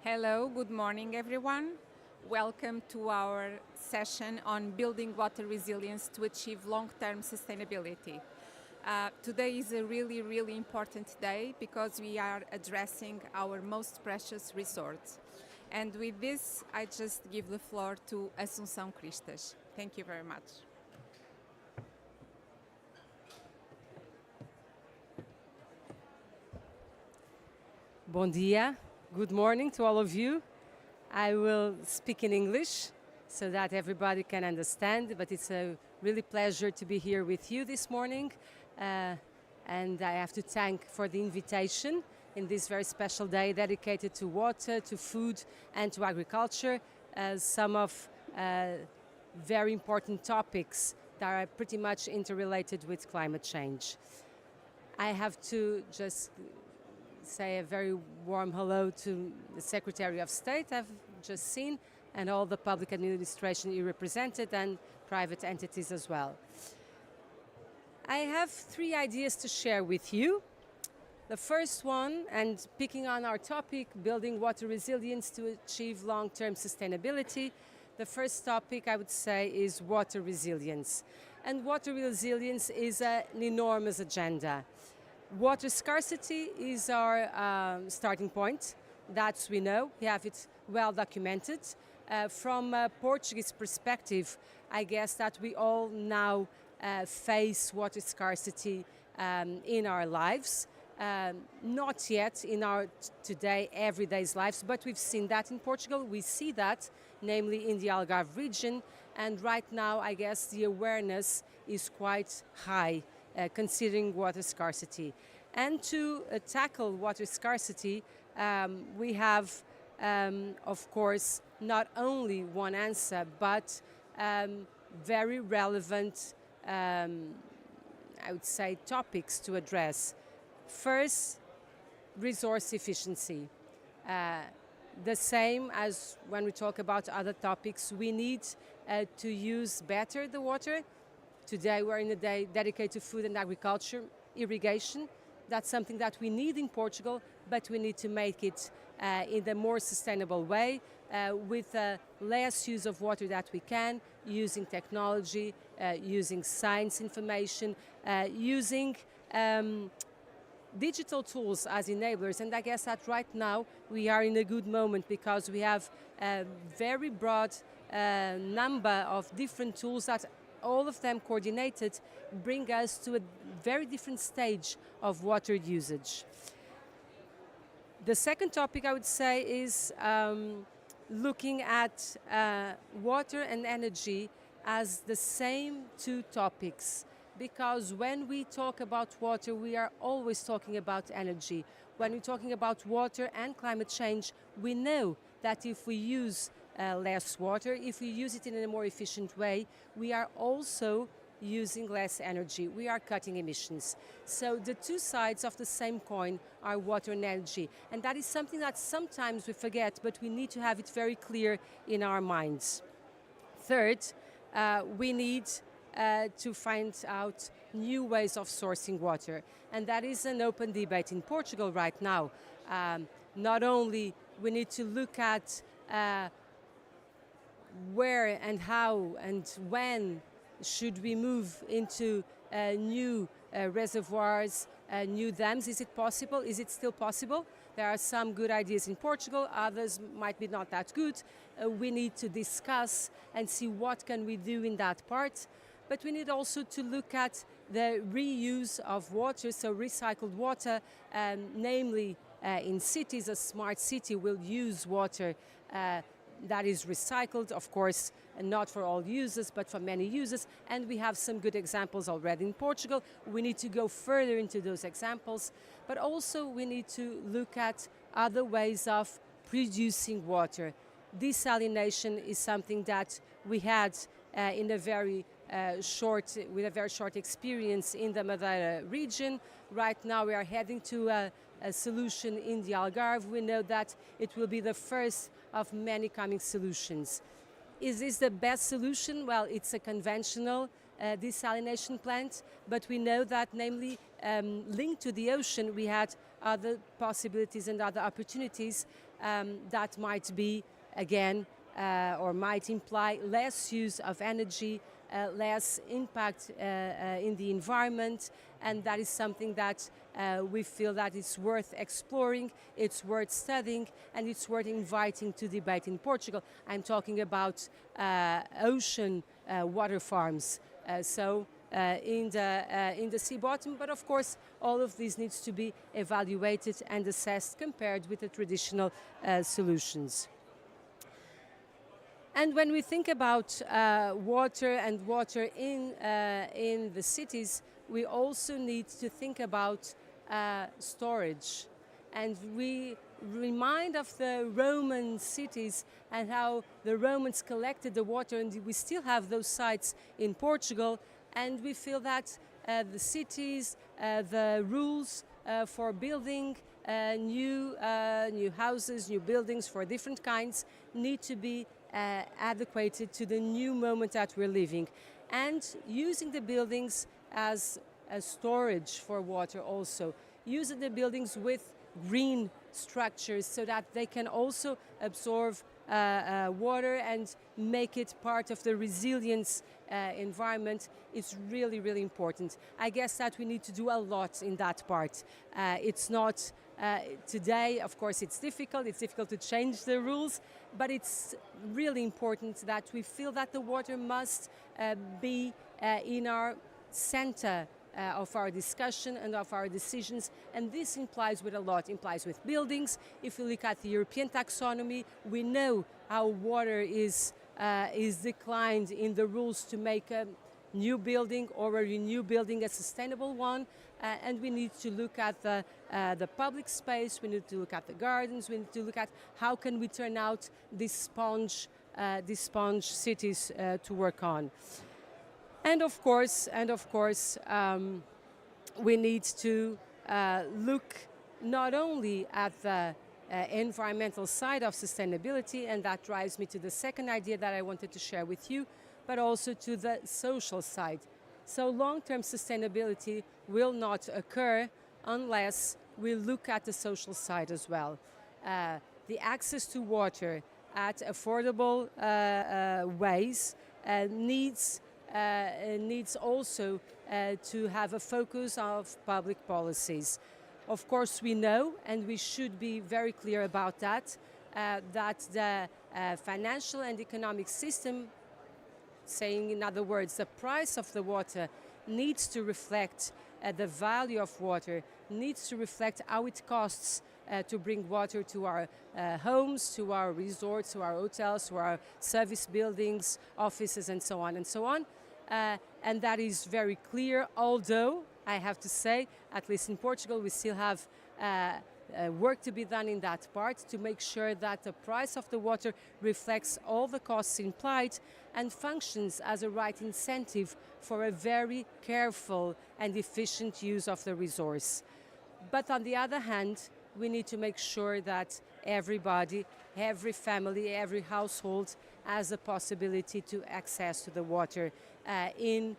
Hello, good morning everyone. Welcome to our session on building water resilience to achieve long-term sustainability. Today is a really important day because we are addressing our most precious resource. And with this, I just give the floor to Assunção Cristas. Thank you very much. Bom dia, good morning to all of you. I will speak in English so that everybody can understand, but it's a really pleasure to be here with you this morning. And I have to thank for the invitation in this very special day dedicated to water, to food and to agriculture, some of very important topics that are pretty much interrelated with climate change. I have to just say a very warm hello to the Secretary of State I've just seen and all the public administration you represented and private entities as well. I have 3 ideas to share with you. The first one, and picking on our topic, building water resilience to achieve long-term sustainability, the first topic I would say is water resilience. And water resilience is an enormous agenda. Water scarcity is our starting point. That we know. We have it well documented. From a Portuguese perspective, I guess that we all now face water scarcity in our lives. Not yet in our today everyday lives, but we've seen that in Portugal. We see that, namely in the Algarve region, and right now I guess the awareness is quite high considering water scarcity. And to tackle water scarcity, we have, of course, not only one answer, but very relevant, I would say, topics to address. First, resource efficiency. The same as when we talk about other topics, we need to use better the water. Today we're in a day dedicated to food and agriculture, irrigation. That's something that we need in Portugal, but we need to make it in a more sustainable way with less use of water that we can, using technology, using science information, using digital tools as enablers. And I guess that right now we are in a good moment because we have a very broad number of different tools that all of them coordinated bring us to a very different stage of water usage. The second topic I would say is looking at water and energy as the same 2 topics. Because when we talk about water, we are always talking about energy. When we're talking about water and climate change, we know that if we use less water, if we use it in a more efficient way, we are also using less energy. We are cutting emissions. So the 2 sides of the same coin are water and energy. And that is something that sometimes we forget, but we need to have it very clear in our minds. Third, we need to find out new ways of sourcing water. And that is an open debate in Portugal right now. Not only we need to look at where and how and when should we move into new reservoirs, new dams. Is it possible? Is it still possible? There are some good ideas in Portugal, others might be not that good. We need to discuss and see what can we do in that part. But we need also to look at the reuse of water, so recycled water, namely in cities. A smart city will use water that is recycled, of course, not for all users, but for many users. And we have some good examples already in Portugal. We need to go further into those examples, but also we need to look at other ways of producing water. Desalination is something that we had in a very with a very short experience in the Madeira region. Right now we are heading to a solution in the Algarve. We know that it will be the first of many coming solutions. Is this the best solution? Well, it's a conventional desalination plant, but we know that namely linked to the ocean we had other possibilities and other opportunities that might be, again, or might imply less use of energy, less impact in the environment, and that is something that we feel that it's worth exploring, it's worth studying, and it's worth inviting to debate in Portugal. I'm talking about ocean water farms. In the sea bottom, but of course all of this needs to be evaluated and assessed compared with the traditional solutions. And when we think about water and water in the cities, we also need to think about storage. And we remind of the Roman cities and how the Romans collected the water, and we still have those sites in Portugal. And we feel that the cities, the rules for building new houses, new buildings for different kinds need to be adequated to the new moment that we're living. And using the buildings as a storage for water also. Using the buildings with green structures so that they can also absorb water and make it part of the resilience environment is really, really important. I guess that we need to do a lot in that part. It's not today, of course, it's difficult to change the rules, but it's really important that we feel that the water must be in our center of our discussion and of our decisions, and this implies with a lot. Implies with buildings. If you look at the European taxonomy, we know how water is declined in the rules to make a new building or a new building a sustainable one, and we need to look at the public space. We need to look at the gardens. We need to look at how can we turn out these sponge cities to work on. And of course, we need to look not only at the environmental side of sustainability, and that drives me to the second idea that I wanted to share with you, but also to the social side. So long-term sustainability will not occur unless we look at the social side as well. The access to water at affordable ways needs also to have a focus of public policies. Of course, we know, and we should be very clear about that, that the financial and economic system, saying in other words, the price of the water needs to reflect the value of water, needs to reflect how it costs to bring water to our homes, to our resorts, to our hotels, to our service buildings, offices, and so on and so on. And that is very clear, although I have to say, at least in Portugal, we still have work to be done in that part to make sure that the price of the water reflects all the costs implied and functions as a right incentive for a very careful and efficient use of the resource. But on the other hand, we need to make sure that everybody, every family, every household has the possibility to access to the water in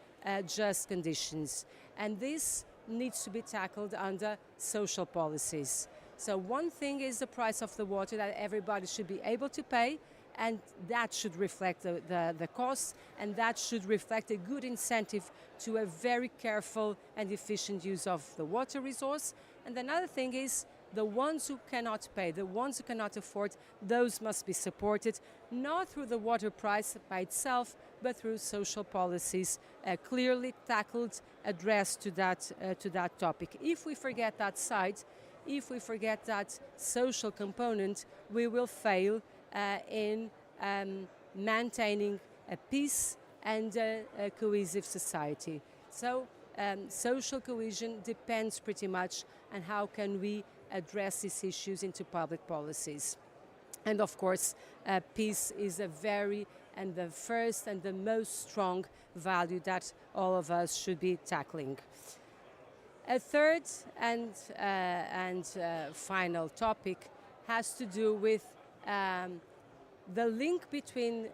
just conditions. And this needs to be tackled under social policies. So one thing is the price of the water that everybody should be able to pay, and that should reflect the costs, and that should reflect a good incentive to a very careful and efficient use of the water resource. And another thing is the ones who cannot pay, the ones who cannot afford, those must be supported, not through the water price by itself, but through social policies clearly tackled, addressed to that topic. If we forget that side, if we forget that social component, we will fail in maintaining a peace and a cohesive society. So social cohesion depends pretty much on how can we address these issues into public policies. And of course, peace is a very and the first and the most strong value that all of us should be tackling. A third and final topic has to do with the link between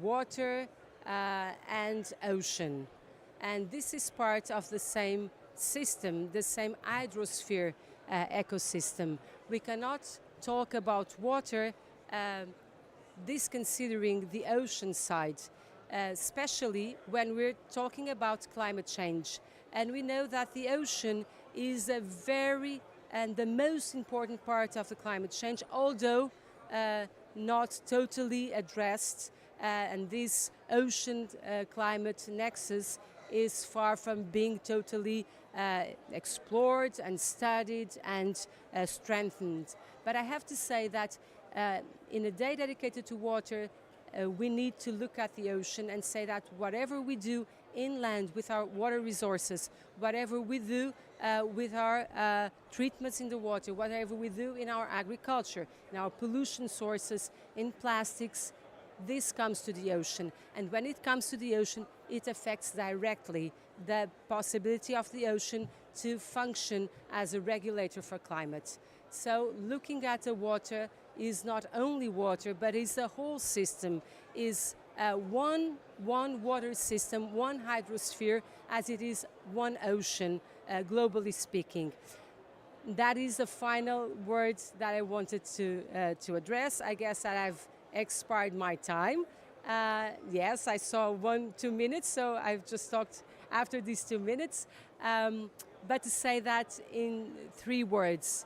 water and ocean. And this is part of the same system, the same hydrosphere ecosystem. We cannot talk about water disconsidering the ocean side, especially when we're talking about climate change. And we know that the ocean is a very and the most important part of the climate change, although not totally addressed. And this ocean climate nexus is far from being totally explored and studied and strengthened. But I have to say that in a day dedicated to water, we need to look at the ocean and say that whatever we do inland with our water resources, whatever we do with our treatments in the water, whatever we do in our agriculture, in our pollution sources, in plastics, this comes to the ocean. And when it comes to the ocean, it affects directly the possibility of the ocean to function as a regulator for climate. So looking at the water is not only water, but is the whole system, is one water system, one hydrosphere, as it is one ocean, globally speaking. That is the final words that I wanted to address. I guess that I've expired my time. Yes, I saw 2 minutes, so I've just talked after these 2 minutes. But to say that in 3 words,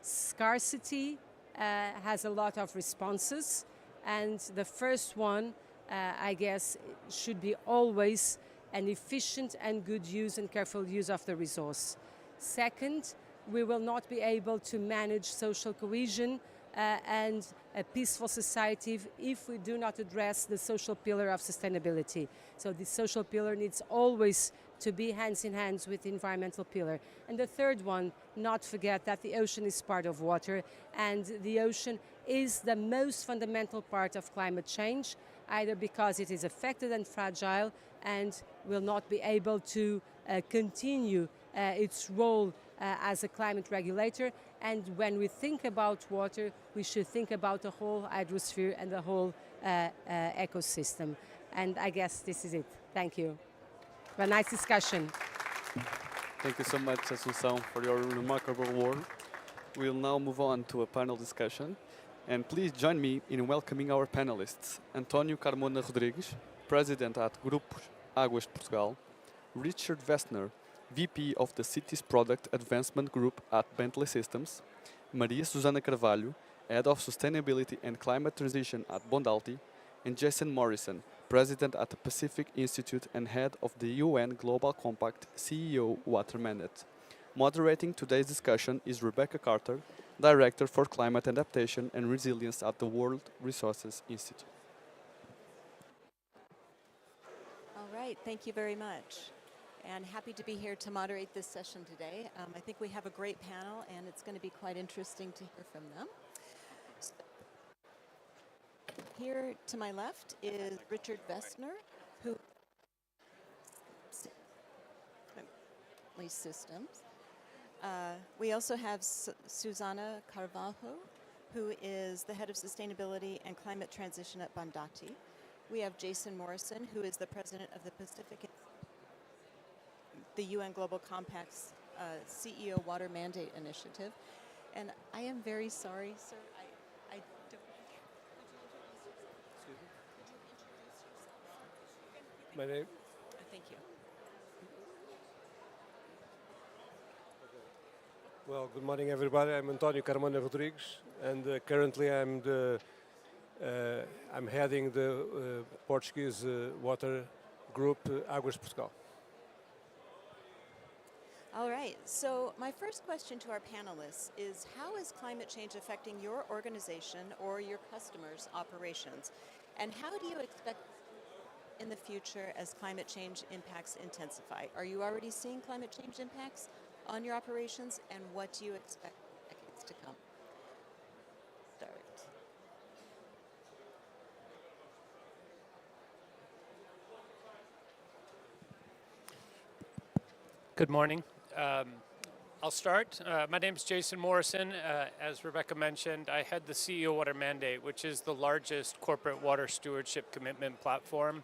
scarcity has a lot of responses, and the first one, I guess, should be always an efficient and good use and careful use of the resource. Second, we will not be able to manage social cohesion and a peaceful society if we do not address the social pillar of sustainability. So the social pillar needs always to be hands in hands with the environmental pillar. And the third one, not forget that the ocean is part of water, and the ocean is the most fundamental part of climate change, either because it is affected and fragile and will not be able to continue its role as a climate regulator. And when we think about water, we should think about the whole hydrosphere and the whole ecosystem. And I guess this is it. Thank you. A nice discussion. Thank you so much, Assunção, for your remarkable work. We'll now move on to a panel discussion. And please join me in welcoming our panelists. António Carmona Rodrigues, President at Grupo Águas de Portugal. Richard Westner, VP of the Cities Product Advancement Group at Bentley Systems. Maria Susana Carvalho, Head of Sustainability and Climate Transition at Bondalti. And Jason Morrison, President at the Pacific Institute and Head of the UN Global Compact CEO Water Mandate. Moderating today's discussion is Rebecca Carter, Director for Climate Adaptation and Resilience at the World Resources Institute. All right, thank you very much. And happy to be here to moderate this session today. I think we have a great panel, and it's going to be quite interesting to hear from them. Here to my left is Richard Westner, who systems. We also have Susana Carvalho, who is the Head of Sustainability and Climate Transition at Bondati. We have Jason Morrison, who is the President of the Pacific, the UN Global Compact's CEO Water Mandate Initiative. And I am very sorry, sir, I don't. My name? Thank you. Well, good morning, everybody. I'm António Carmona Rodrigues, and currently I'm heading the Portuguese water group Águas de Portugal. All right, so my first question to our panelists is, how is climate change affecting your organization or your customers' operations? And how do you expect in the future as climate change impacts intensify? Are you already seeing climate change impacts on your operations, and what do you expect decades to come? Start. Good morning. I'll start. My name is Jason Morrison. As Rebecca mentioned, I head the CEO Water Mandate, which is the largest corporate water stewardship commitment platform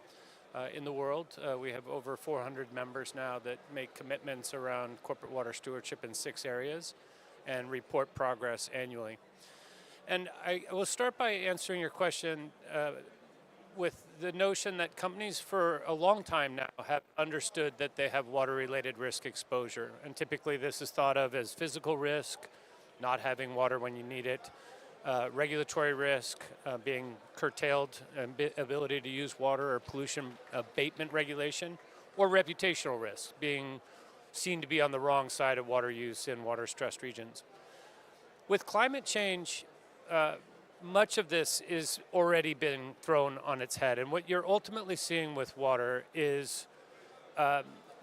in the world. We have over 400 members now that make commitments around corporate water stewardship in 6 areas and report progress annually. And I will start by answering your question with the notion that companies for a long time now have understood that they have water-related risk exposure. And typically this is thought of as physical risk, not having water when you need it, regulatory risk, being curtailed, ability to use water, or pollution abatement regulation, or reputational risk, being seen to be on the wrong side of water use in water-stressed regions. With climate change, much of this is already been thrown on its head, and what you're ultimately seeing with water is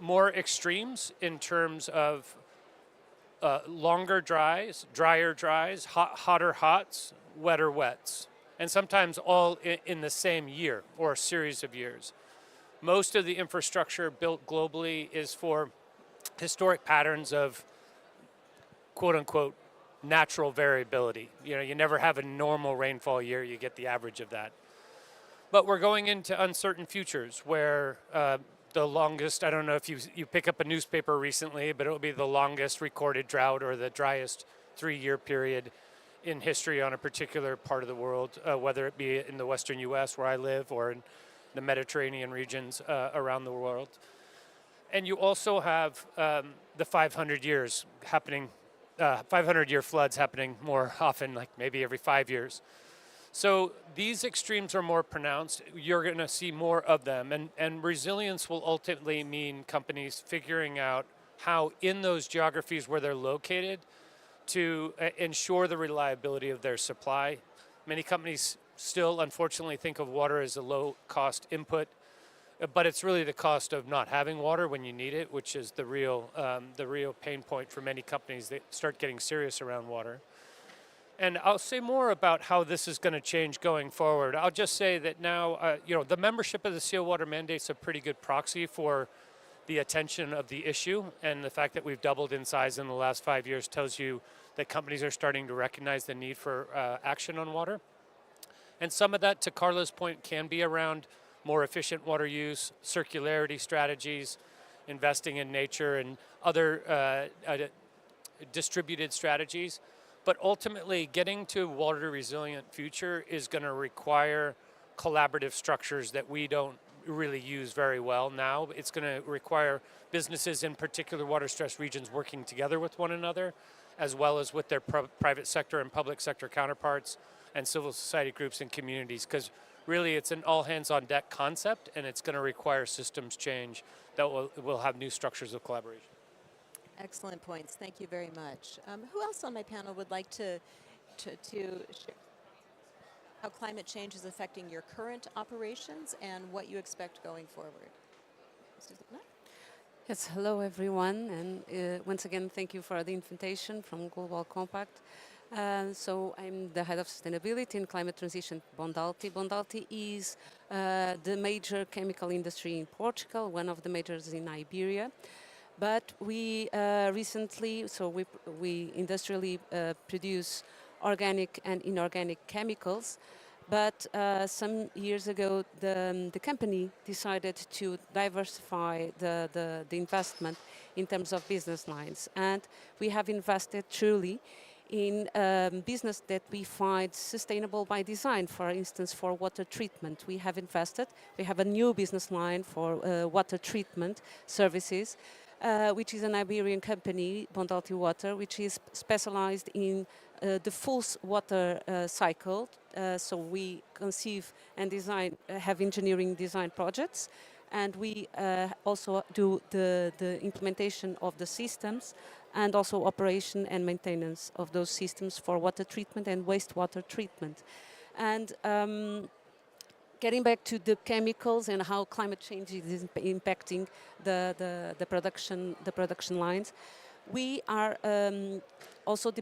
more extremes in terms of longer dries, drier dries, hotter hots, wetter wets, and sometimes all in the same year or a series of years. Most of the infrastructure built globally is for historic patterns of quote-unquote natural variability. You know, you never have a normal rainfall year, you get the average of that. But we're going into uncertain futures where the longest, I don't know if you pick up a newspaper recently, but it'll be the longest recorded drought or the driest 3-year period in history on a particular part of the world, whether it be in the western US where I live or in the Mediterranean regions around the world. And you also have the 500 years happening, 500-year floods happening more often, like maybe every 5 years. So these extremes are more pronounced. You're going to see more of them. And resilience will ultimately mean companies figuring out how in those geographies where they're located to ensure the reliability of their supply. Many companies still, unfortunately, think of water as a low-cost input, but it's really the cost of not having water when you need it, which is the real pain point for many companies that start getting serious around water. And I'll say more about how this is going to change going forward. I'll just say that now, the membership of the CO Water Mandate's a pretty good proxy for the attention of the issue, and the fact that we've doubled in size in the last 5 years tells you that companies are starting to recognize the need for action on water. And some of that, to Carla's point, can be around more efficient water use, circularity strategies, investing in nature, and other distributed strategies. But ultimately, getting to a water resilient future is going to require collaborative structures that we don't really use very well now. It's going to require businesses in particular water-stressed regions working together with one another, as well as with their private sector and public sector counterparts and civil society groups and communities, because really it's an all-hands-on-deck concept, and it's going to require systems change that will have new structures of collaboration. Excellent points. Thank you very much. Who else on my panel would like to share how climate change is affecting your current operations and what you expect going forward? Susanna? Yes, hello everyone, and once again thank you for the invitation from Global Compact. So I'm the head of sustainability and climate transition at Bondalti. Bondalti is the major chemical industry in Portugal, one of the majors in Iberia. But we recently, we industrially produce organic and inorganic chemicals. But some years ago, the company decided to diversify the investment in terms of business lines. And we have invested truly in business that we find sustainable by design. For instance, for water treatment, we have invested. We have a new business line for water treatment services, which is an Iberian company, Bondalti Water, which is specialized in the full water cycle. So we conceive and design, have engineering design projects, and we also do the implementation of the systems and also operation and maintenance of those systems for water treatment and wastewater treatment. And getting back to the chemicals and how climate change is impacting the production lines, we are also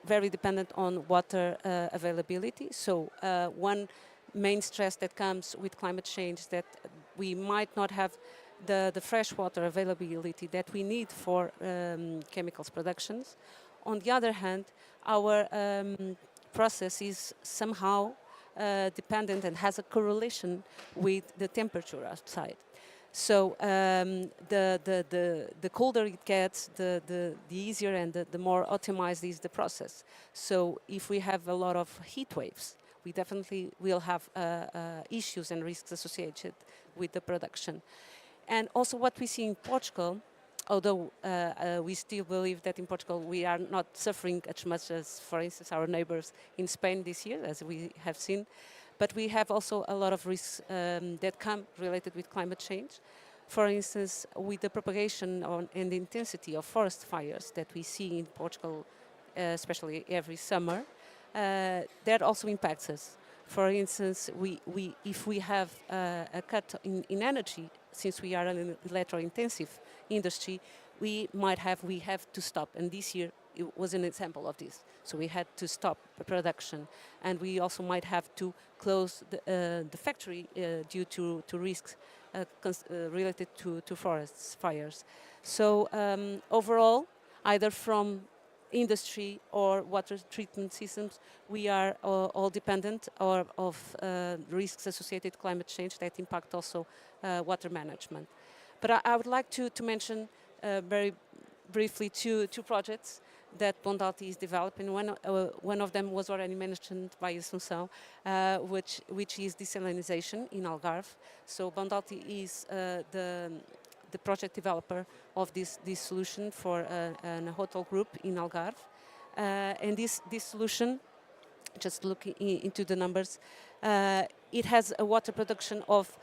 very dependent on water availability. So one main stress that comes with climate change is that we might not have the fresh water availability that we need for chemicals productions. On the other hand, our process is somehow dependent and has a correlation with the temperature outside. So the colder it gets, the easier and the more optimized is the process. So if we have a lot of heat waves, we definitely will have issues and risks associated with the production. And also what we see in Portugal, although we still believe that in Portugal we are not suffering as much as, for instance, our neighbors in Spain this year, as we have seen, but we have also a lot of risks that come related with climate change. For instance, with the propagation and the intensity of forest fires that we see in Portugal, especially every summer, that also impacts us. For instance, if we have a cut in energy, since we are an electro-intensive industry, we have to stop. And this year it was an example of this. So we had to stop the production, and we also might have to close the factory due to risks related to forest fires. So overall, either from industry or water treatment systems, we are all dependent of risks associated with climate change that impact also water management. But I would like to mention very briefly two projects that Bondati is developing. One of them was already mentioned by Assunção, which is desalination in Algarve. So Bondati is the project developer of this solution for a hotel group in Algarve. And this solution, just looking into the numbers, it has a water production of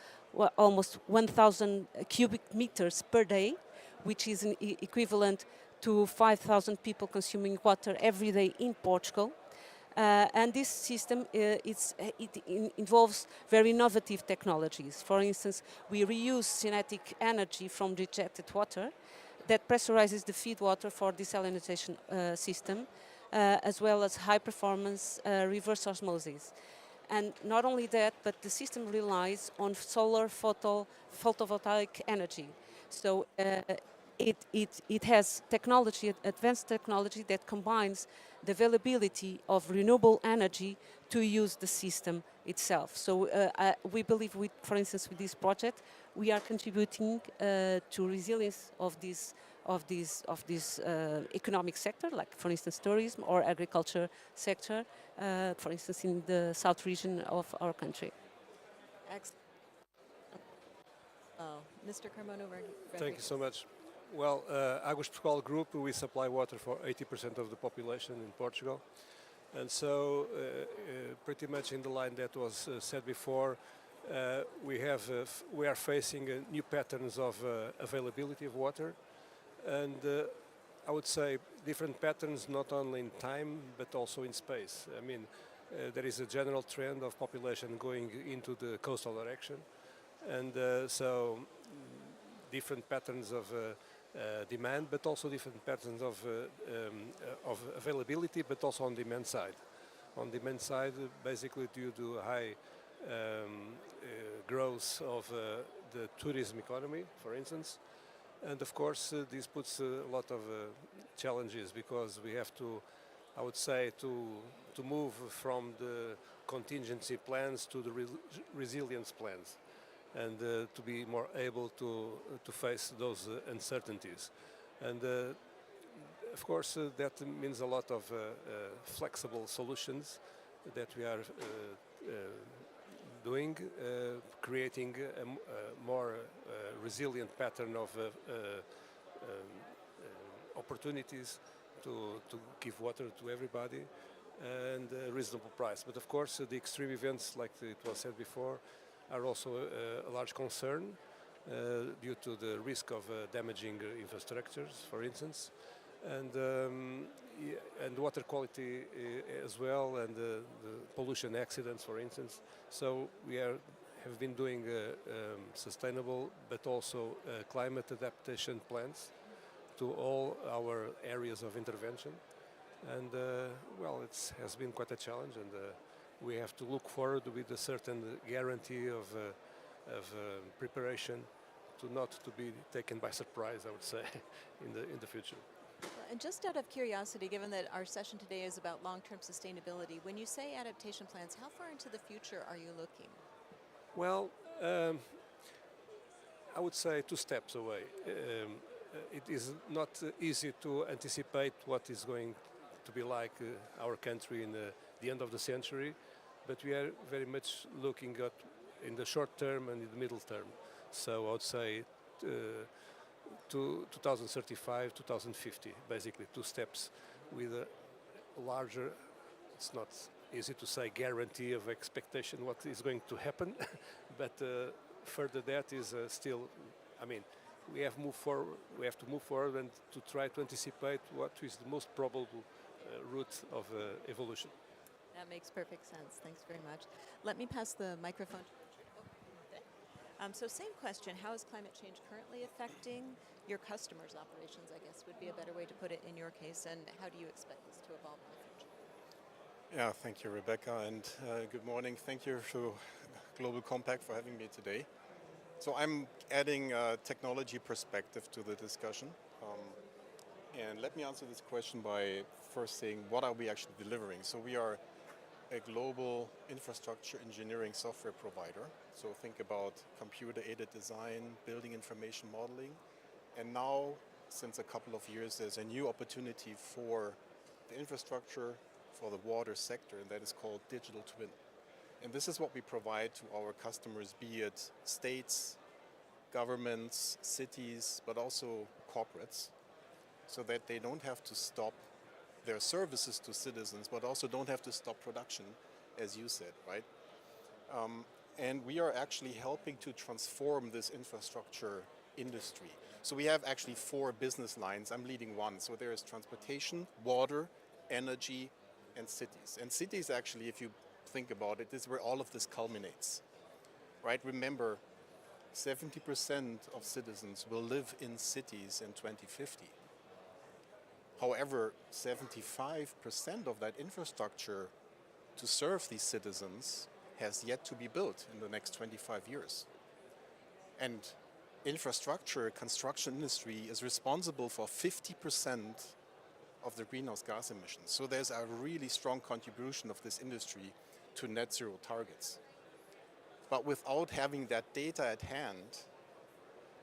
almost 1,000 cubic meters per day, which is equivalent to 5,000 people consuming water every day in Portugal. And this system involves very innovative technologies. For instance, we reuse kinetic energy from rejected water that pressurizes the feed water for desalination system, as well as high performance reverse osmosis. And not only that, but the system relies on solar photovoltaic energy. So it has technology, advanced technology that combines the availability of renewable energy to use the system itself. So we believe, for instance, with this project, we are contributing to resilience of this economic sector, like for instance tourism or agriculture sector, for instance in the south region of our country. Excellent. Mr. Carmona Rodriguez. Thank you so much. Well, Águas de Portugal Group, we supply water for 80% of the population in Portugal. And so, pretty much in the line that was said before, we are facing new patterns of availability of water. And I would say different patterns not only in time, but also in space. I mean, there is a general trend of population going into the coastal direction. And so different patterns of demand, but also different patterns of availability, but also on demand side. On demand side, basically due to high growth of the tourism economy, for instance. And of course, this puts a lot of challenges because we have to, I would say, to move from the contingency plans to the resilience plans, and to be more able to face those uncertainties. And of course, that means a lot of flexible solutions that we are doing, creating a more resilient pattern of opportunities to give water to everybody and a reasonable price. But of course, the extreme events, like it was said before, are also a large concern due to the risk of damaging infrastructures, for instance, and water quality as well, and the pollution accidents, for instance. So we have been doing sustainable but also climate adaptation plans to all our areas of intervention. And well, it has been quite a challenge, and we have to look forward with a certain guarantee of preparation to not to be taken by surprise, I would say, in the future. And just out of curiosity, given that our session today is about long-term sustainability, when you say adaptation plans, how far into the future are you looking? Well, I would say 2 steps away. It is not easy to anticipate what is going to be like our country in the end of the century, but we are very much looking at in the short term and in the middle term. So I would say to 2035, 2050, basically 2 steps with a larger, it's not easy to say guarantee of expectation what is going to happen, but further that is still, I mean, we have to move forward and to try to anticipate what is the most probable route of evolution. That makes perfect sense. Thanks very much. Let me pass the microphone to Richard. So same question, how is climate change currently affecting your customers' operations, I guess would be a better way to put it in your case, and how do you expect this to evolve in the future? Yeah, thank you, Rebecca, and good morning. Thank you to Global Compact for having me today. So I'm adding a technology perspective to the discussion. And let me answer this question by first saying, what are we actually delivering? So we are a global infrastructure engineering software provider. So think about computer-aided design, building information modeling. And now, since a couple of years, there's a new opportunity for the infrastructure, for the water sector, and that is called digital twin. And this is what we provide to our customers, be it states, governments, cities, but also corporates, so that they don't have to stop their services to citizens, but also don't have to stop production, as you said, right? And we are actually helping to transform this infrastructure industry. So we have actually 4 business lines. I'm leading one. So there is transportation, water, energy, and cities. And cities, actually, if you think about it, is where all of this culminates, right? Remember, 70% of citizens will live in cities in 2050. However, 75% of that infrastructure to serve these citizens has yet to be built in the next 25 years. And infrastructure, construction industry is responsible for 50% of the greenhouse gas emissions. So there's a really strong contribution of this industry to net zero targets. But without having that data at hand,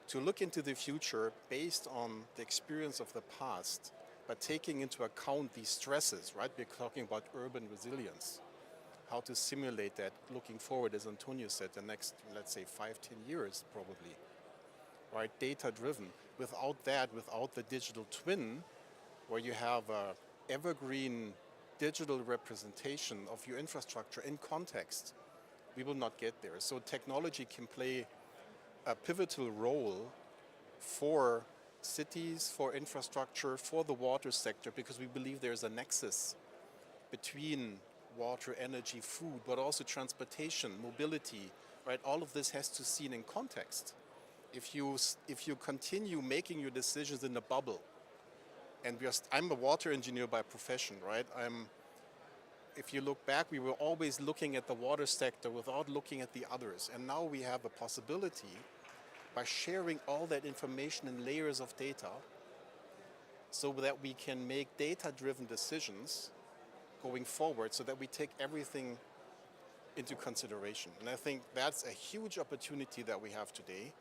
to look into the future based on the experience of the past, but taking into account these stresses, right? We're talking about urban resilience, how to simulate that looking forward, as Antonio said, the next, let's say, 5-10 years probably, right? Data-driven. Without that, without the digital twin, where you have a evergreen digital representation of your infrastructure in context, we will not get there. So technology can play a pivotal role for cities, for infrastructure, for the water sector, because we believe there's a nexus between water, energy, food, but also transportation, mobility, right? All of this has to be seen in context. If you continue making your decisions in a bubble, and I'm a water engineer by profession, right? If you look back, we were always looking at the water sector without looking at the others. And now we have a possibility by sharing all that information in layers of data so that we can make data-driven decisions going forward so that we take everything into consideration. And I think that's a huge opportunity that we have today.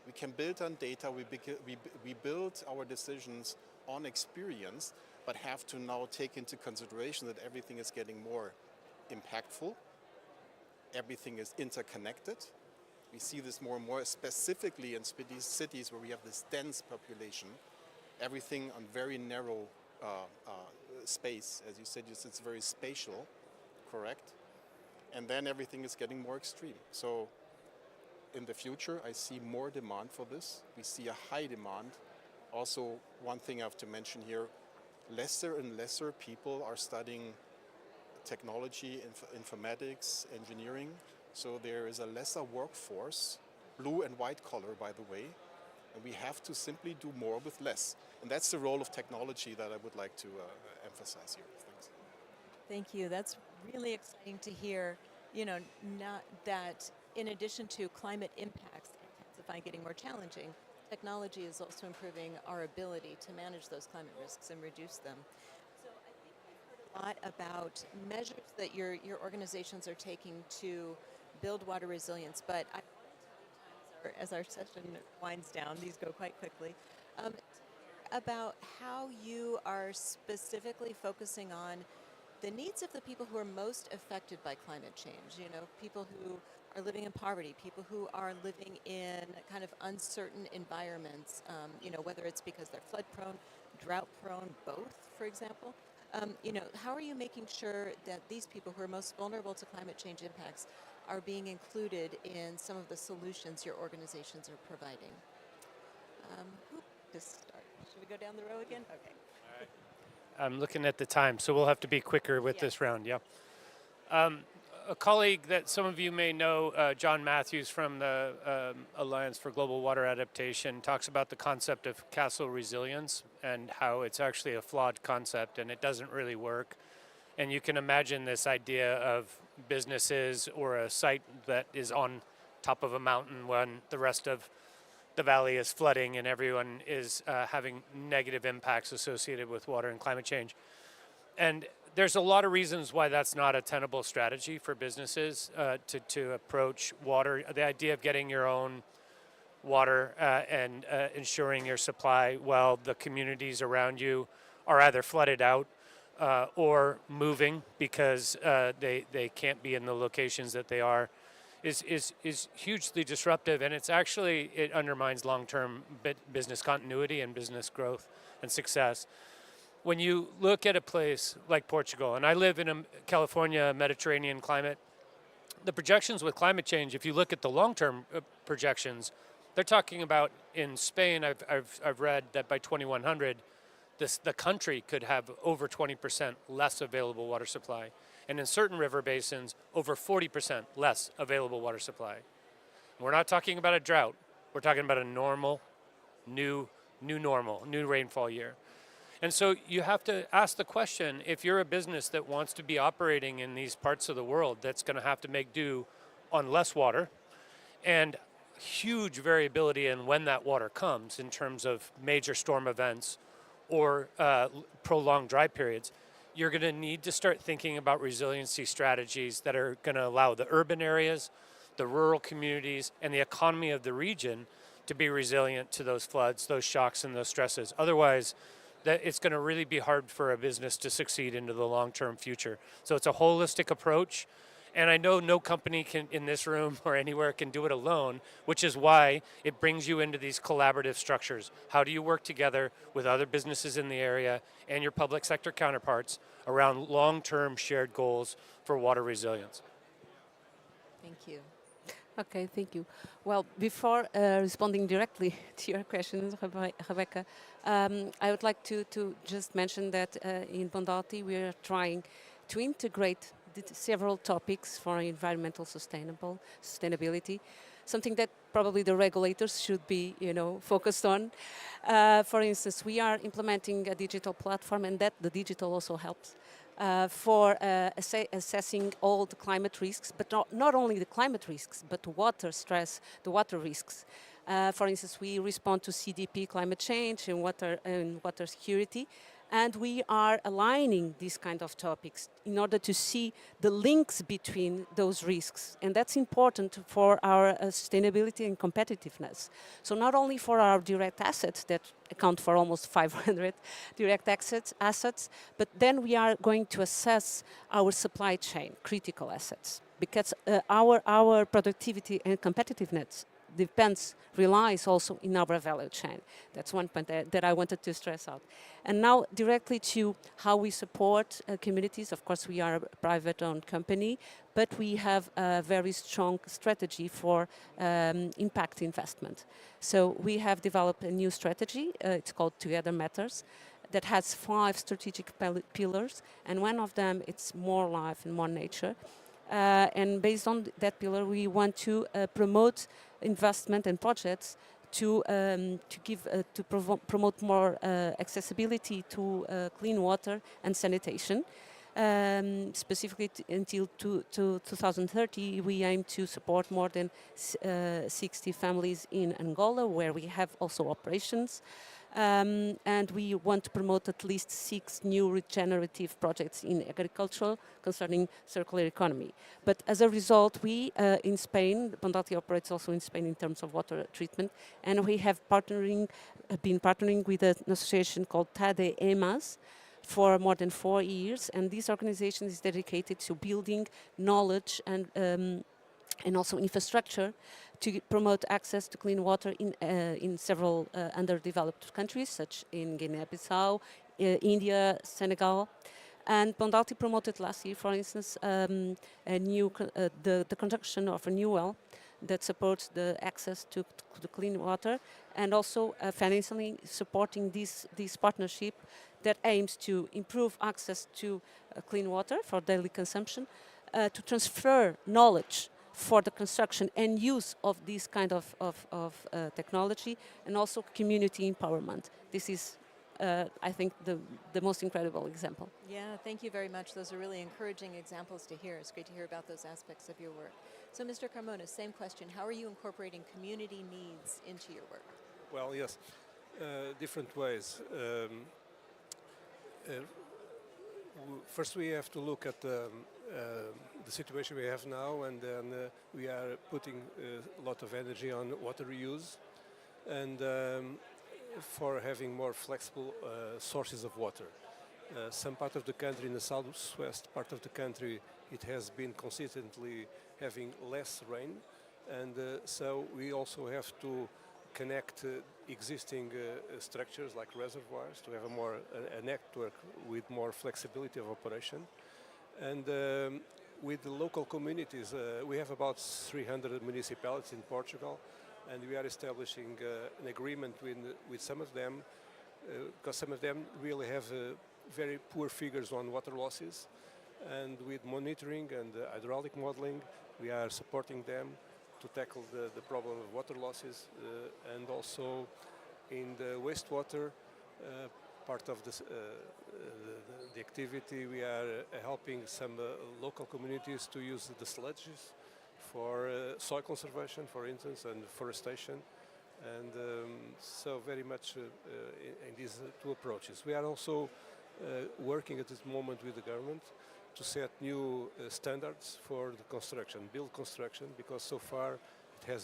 We can build on data, we build our decisions on experience, but have to now take into consideration that everything is getting more impactful, everything is interconnected. We see this more and more, specifically in cities where we have this dense population, everything on very narrow space. As you said, it's very spatial, correct? And then everything is getting more extreme. So in the future, I see more demand for this. We see a high demand. Also, one thing I have to mention here, lesser and lesser people are studying technology, informatics, engineering. So there is a lesser workforce, blue and white collar, by the way, and we have to simply do more with less. And that's the role of technology that I would like to emphasize here. Thanks. Thank you. That's really exciting to hear, not that in addition to climate impacts intensifying, getting more challenging, technology is also improving our ability to manage those climate risks and reduce them. So I think we've heard a lot about measures that your organizations are taking to build water resilience, but I wanted to, as our session winds down, these go quite quickly, about how you are specifically focusing on the needs of the people who are most affected by climate change. You know, people who are living in poverty, people who are living in kind of uncertain environments, you know, whether it's because they're flood prone, drought prone, both, for example. You know, how are you making sure that these people who are most vulnerable to climate change impacts are being included in some of the solutions your organizations are providing? Who to start? Should we go down the row again? Okay. I'm looking at the time, so we'll have to be quicker with this Yes. round, yeah. A colleague that some of you may know, John Matthews from the Alliance for Global Water Adaptation, talks about the concept of castle resilience and how it's actually a flawed concept and it doesn't really work. And you can imagine this idea of businesses or a site that is on top of a mountain when the rest of the valley is flooding and everyone is having negative impacts associated with water and climate change. And there's a lot of reasons why that's not a tenable strategy for businesses to approach water. The idea of getting your own water and ensuring your supply while the communities around you are either flooded out or moving because they can't be in the locations that they are is hugely disruptive, and it undermines long-term business continuity and business growth and success. When you look at a place like Portugal, and I live in a California Mediterranean climate, the projections with climate change, if you look at the long-term projections, they're talking about in Spain, I've read that by 2100, the country could have over 20% less available water supply. And in certain river basins, over 40% less available water supply. We're not talking about a drought. We're talking about a normal, new rainfall year. And so you have to ask the question, if you're a business that wants to be operating in these parts of the world that's going to have to make do on less water and huge variability in when that water comes in terms of major storm events or prolonged dry periods, you're going to need to start thinking about resiliency strategies that are going to allow the urban areas, the rural communities, and the economy of the region to be resilient to those floods, those shocks, and those stresses. Otherwise, it's going to really be hard for a business to succeed into the long-term future. So it's a holistic approach, and I know no company in this room or anywhere can do it alone, which is why it brings you into these collaborative structures. How do you work together with other businesses in the area and your public sector counterparts around long-term shared goals for water resilience? Thank you. Okay, thank you. Well, before responding directly to your questions, Rebecca, I would like to just mention that in Bondati we are trying to integrate several topics for environmental sustainability, something that probably the regulators should be, focused on. For instance, we are implementing a digital platform, and that the digital also helps for assessing all the climate risks, but not only the climate risks, but water stress, the water risks. For instance, we respond to CDP, climate change, and water security. And we are aligning these kind of topics in order to see the links between those risks. And that's important for our sustainability and competitiveness. So not only for our direct assets that account for almost 500 direct assets, but then we are going to assess our supply chain, critical assets, because our productivity and competitiveness relies also in our value chain. That's one point that I wanted to stress out. And now directly to how we support communities. Of course, we are a private-owned company, but we have a very strong strategy for impact investment. So we have developed a new strategy. It's called Together Matters, that has 5 strategic pillars, and one of them it's more life and more nature. And based on that pillar, we want to promote investment and projects to promote more accessibility to clean water and sanitation. Specifically until 2030, we aim to support more than 60 families in Angola, where we have also operations. And we want to promote at least 6 new regenerative projects in agriculture concerning circular economy. But as a result, we in Spain, Bondati operates also in Spain in terms of water treatment, and we have been partnering with an association called TADE EMAS for more than 4 years, and this organization is dedicated to building knowledge and also infrastructure to promote access to clean water in several underdeveloped countries, such in Guinea-Bissau, India, Senegal. And Bondati promoted last year, for instance, the construction of a new well that supports the access to the clean water, and also financially supporting this partnership that aims to improve access to clean water for daily consumption, to transfer knowledge for the construction and use of this kind of technology, and also community empowerment. This is, I think, the most incredible example. Yeah, thank you very much. Those are really encouraging examples to hear. It's great to hear about those aspects of your work. So, Mr. Carmona, same question. How are you incorporating community needs into your work? Well, yes, different ways. First, we have to look at the situation we have now, and then we are putting a lot of energy on water reuse and for having more flexible sources of water. Some part of the country, in the southwest part of the country, it has been consistently having less rain, and so we also have to connect existing structures like reservoirs to have a network with more flexibility of operation. And with the local communities, we have about 300 municipalities in Portugal, and we are establishing an agreement with some of them, because some of them really have very poor figures on water losses, and with monitoring and hydraulic modeling, we are supporting them to tackle the problem of water losses, and also in the wastewater part of the activity, we are helping some local communities to use the sludges for soil conservation, for instance, and forestation, and so very much in these two approaches. We are also working at this moment with the government to set new standards for the construction, build construction, because so far it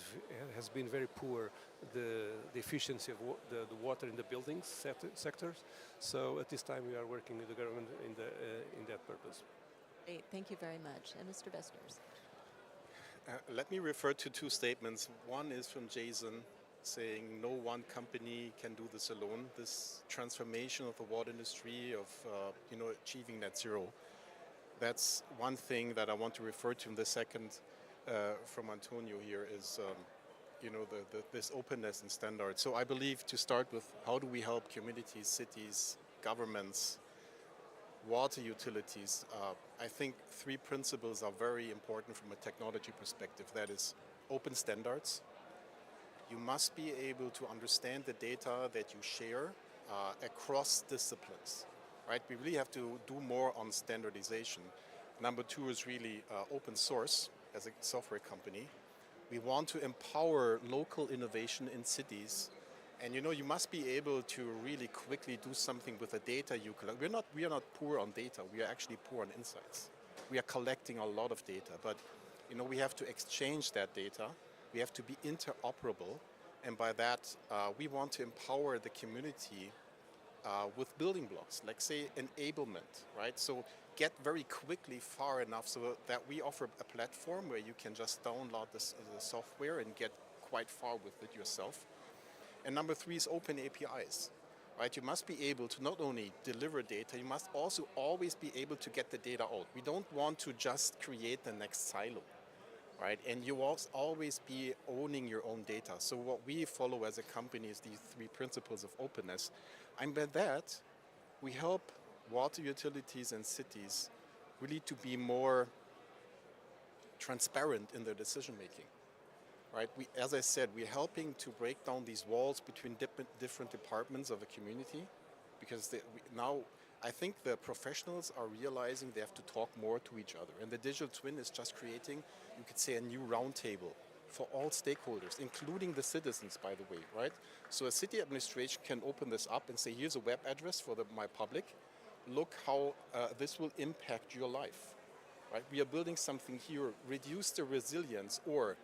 has been very poor, the efficiency of the water in the buildings sectors. So at this time we are working with the government in that purpose. Great, thank you very much. And Mr. Besters. Let me refer to 2 statements. One is from Jason saying no one company can do this alone. This transformation of the water industry, of achieving net zero. That's one thing that I want to refer to. And the second, from Antonio here, is this openness and standards. So I believe, to start with, how do we help communities, cities, governments, water utilities? I think 3 principles are very important from a technology perspective. That is open standards. You must be able to understand the data that you share across disciplines. Right? We really have to do more on standardization. Number 2 is really open source as a software company. We want to empower local innovation in cities. And you must be able to really quickly do something with the data you collect. We are not poor on data. We are actually poor on insights. We are collecting a lot of data, but we have to exchange that data. We have to be interoperable, and by that we want to empower the community with building blocks, like say enablement, right? So get very quickly far enough so that we offer a platform where you can just download the software and get quite far with it yourself. And number 3 is open APIs, right? You must be able to not only deliver data, you must also always be able to get the data out. We don't want to just create the next silo, right? And you always be owning your own data. So what we follow as a company is these 3 principles of openness. And by that, we help water utilities and cities really to be more transparent in their decision making. Right? As I said, we're helping to break down these walls between different departments of a community, because now I think the professionals are realizing they have to talk more to each other. And the digital twin is just creating, you could say, a new roundtable for all stakeholders, including the citizens, by the way, right? So a city administration can open this up and say, here's a web address for my public. Look how this will impact your life, right? We are building something here, reduce the resilience, or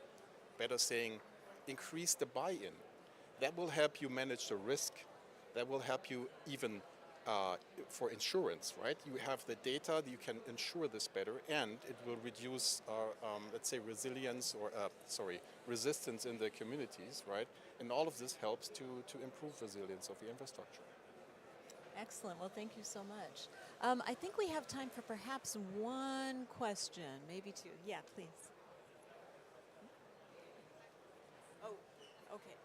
better saying, increase the buy-in. That will help you manage the risk. That will help you even for insurance, right? You have the data, you can insure this better, and it will reduce, let's say, resilience or, resistance in the communities, right? And all of this helps to improve resilience of the infrastructure. Excellent. Well, thank you so much. I think we have time for perhaps one question, maybe two. Yeah, please. Oh, okay.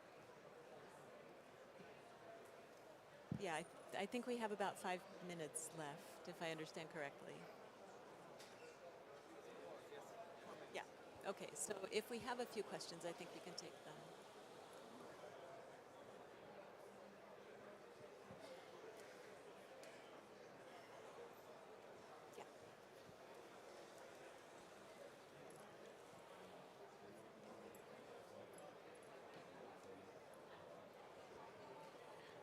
Yeah, I think we have about 5 minutes left, if I understand correctly. Yeah, okay. So if we have a few questions, I think we can take them. Yeah.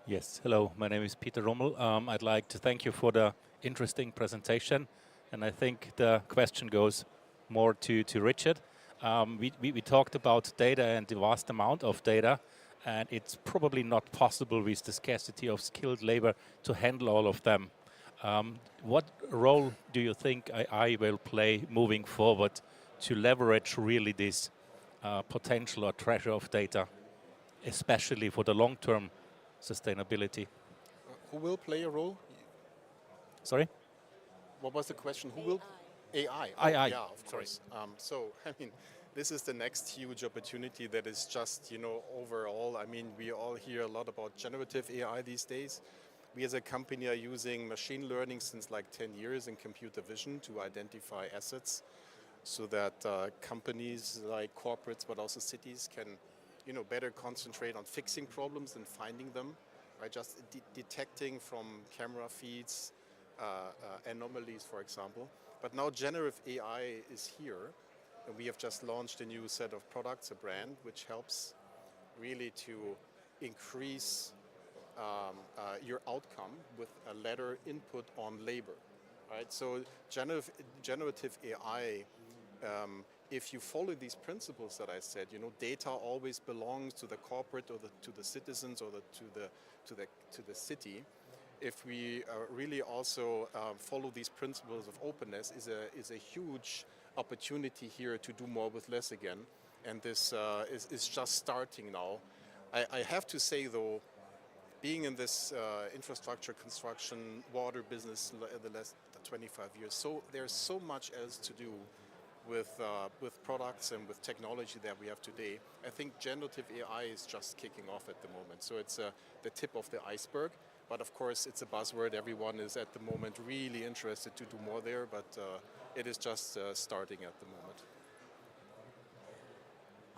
Yes, hello, my name is Peter Rommel. I'd like to thank you for the interesting presentation. And I think the question goes more to Richard. We talked about data and the vast amount of data, and it's probably not possible with the scarcity of skilled labor to handle all of them. What role do you think AI will play moving forward to leverage really this potential or treasure of data, especially for the long-term sustainability? Who will play a role? Sorry? What was the question? Who will? AI. AI. Yeah, of course. So, I mean, this is the next huge opportunity that is just, overall, I mean, we all hear a lot about generative AI these days. We as a company are using machine learning since like 10 years and computer vision to identify assets so that companies like corporates, but also cities can better concentrate on fixing problems and finding them, right? Just detecting from camera feeds anomalies, for example. But now generative AI is here, and we have just launched a new set of products, a brand, which helps really to increase your outcome with a later input on labor, right? So generative AI, if you follow these principles that I said, data always belongs to the corporate or to the citizens or to the city. If we really also follow these principles of openness, is a huge opportunity here to do more with less again. And this is just starting now. I have to say though, being in this infrastructure construction water business the last 25 years, so there's so much else to do with products and with technology that we have today. I think generative AI is just kicking off at the moment. So it's the tip of the iceberg. But of course, it's a buzzword. Everyone is at the moment really interested to do more there, but it is just starting at the moment.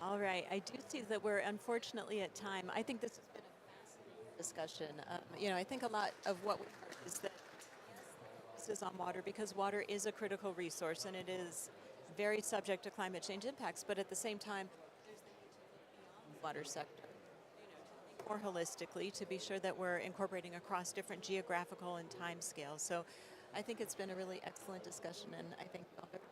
All right. I do see that we're unfortunately at time. I think this has been a fascinating discussion. I think a lot of what we've heard is that this is on water because water is a critical resource and it is very subject to climate change impacts, but at the same time, there's the need to look beyond the water sector, to think more holistically, to be sure that we're incorporating across different geographical and time scales. So I think it's been a really excellent discussion, and I thank you all very